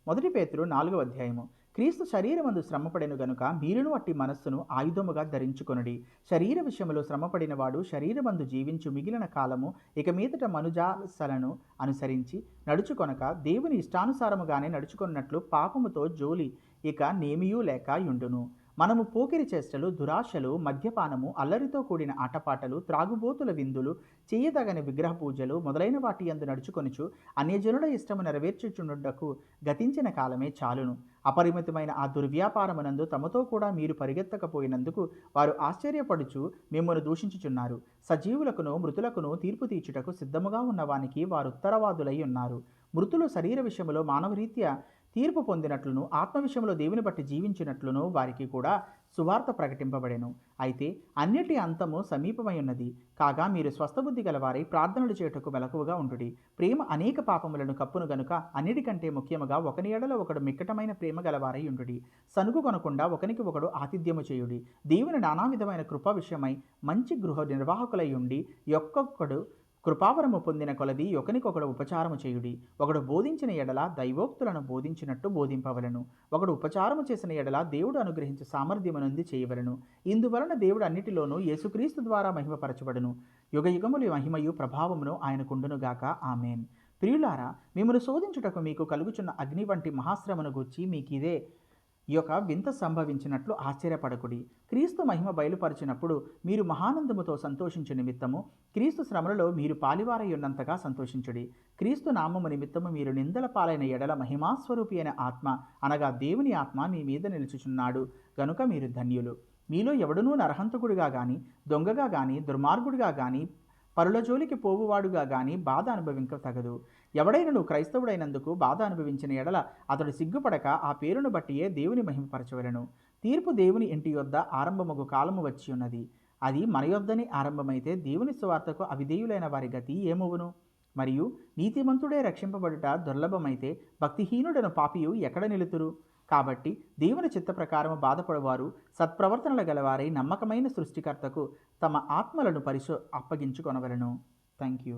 మొదటి పేతురు 4వ అధ్యాయము. క్రీస్తు శరీరమందు శ్రమపడెను గనుక మీరును అట్టి మనస్సును ఆయుధముగా ధరించుకొనుడి. శరీర విషయములో శ్రమపడిన వాడు శరీరమందు జీవించు మిగిలిన కాలము ఇక మీదట మనుజాసలను అనుసరించి నడుచుకొనక దేవుని ఇష్టానుసారముగానే నడుచుకొన్నట్లు పాపముతో జోలి ఇక నేమియూ లేక యుండును. మనము పోకిరి చేష్టలు, దురాశలు, మద్యపానము, అల్లరితో కూడిన ఆటపాటలు, త్రాగుబోతుల విందులు, చేయదగని విగ్రహ పూజలు మొదలైన వాటి యందు నడుచుకొనుచు అన్యజనుల ఇష్టము నెరవేర్చుచుండుటకు గతించిన కాలమే చాలును. అపరిమితమైన ఆ దుర్వ్యాపారమునందు తమతో కూడా మీరు పరిగెత్తకపోయినందుకు వారు ఆశ్చర్యపడుచు మిమ్మల్ని దూషించుచున్నారు. సజీవులకును మృతులకును తీర్పు తీర్చుటకు సిద్ధముగా ఉన్నవానికి వారు ఉత్తరవాదులై ఉన్నారు. మృతులు శరీర విషయములో మానవరీత్యా తీర్పు పొందినట్లును ఆత్మ విషయంలో దేవుని బట్టి జీవించినట్లును వారికి కూడా సువార్త ప్రకటింపబడెను. అయితే అన్నిటి అంతము సమీపమై ఉన్నది కాగా మీరు స్వస్థబుద్ధి గలవారై ప్రార్థనలు చేయుటకు మెలకువగా ఉండుడి. ప్రేమ అనేక పాపములను కప్పును గనుక అన్నిటికంటే ముఖ్యముగా ఒకని ఎడల ఒకడు మిక్కటమైన ప్రేమ గలవారై ఉండుడి. సనుగు కొనకుండా ఒకనికి ఒకడు ఆతిథ్యము చేయుడి. దేవుని నానా విధమైన కృప విషయమై మంచి గృహ నిర్వాహకులై ఉండి ఒక్కొక్కడు కృపావరము పొందిన కొలది ఒకనికొకడు ఉపచారము చేయుడి. ఒకడు బోధించిన ఎడల దైవోక్తులను బోధించినట్టు బోధింపవలను. ఒకడు ఉపచారము చేసిన ఎడల దేవుడు అనుగ్రహించు సామర్థ్యమునుంది చేయవలను. ఇందువలన దేవుడు అన్నిటిలోనూ యేసుక్రీస్తు ద్వారా మహిమపరచబడును. యుగయుగములు మహిమయు ప్రభావమును ఆయనకుండునుగాక. ఆమేన్. ప్రియులారా, మిమ్మల్ని శోధించుటకు మీకు కలుగుచున్న అగ్ని వంటి మహాశ్రమను గూర్చి మీకిదే ఈ యొక్క వింత సంభవించినట్లు ఆశ్చర్యపడకుడి. క్రీస్తు మహిమ బయలుపరిచినప్పుడు మీరు మహానందముతో సంతోషించు నిమిత్తము క్రీస్తు శ్రమలలో మీరు పాలివారై ఉన్నంతగా సంతోషించుడి. క్రీస్తు నామము నిమిత్తము మీరు నిందల పాలైన ఎడల మహిమాస్వరూపి అయిన ఆత్మ అనగా దేవుని ఆత్మ మీ మీద నిలుచుచున్నాడు గనుక మీరు ధన్యులు. మీలో ఎవడునూ నరహంతకుడిగా గాని, దొంగగా గాని, దుర్మార్గుడిగా గాని, పరుల జోలికి పోవువాడుగా గాని బాధ అనుభవింక తగదు. ఎవడైనను క్రైస్తవుడైనందుకు బాధ అనుభవించిన ఎడల అతడు సిగ్గుపడక ఆ పేరును బట్టియే దేవుని మహిమపరచవలెను. తీర్పు దేవుని ఇంటి యొద్ద ఆరంభమగు కాలము వచ్చి ఉన్నది. అది మన యొద్దని ఆరంభమైతే దేవుని సువార్తకు అవిధేయులైన వారి గతి ఏమవును? మరియు నీతిమంతుడే రక్షింపబడుట దుర్లభమైతే భక్తిహీనుడను పాపియు ఎక్కడ నిలుతురు? కాబట్టి దేవుని చిత్త ప్రకారము బాధపడవారు సత్ప్రవర్తనలు గలవారై నమ్మకమైన సృష్టికర్తకు తమ ఆత్మలను అప్పగించుకొనవలెను. Thank you.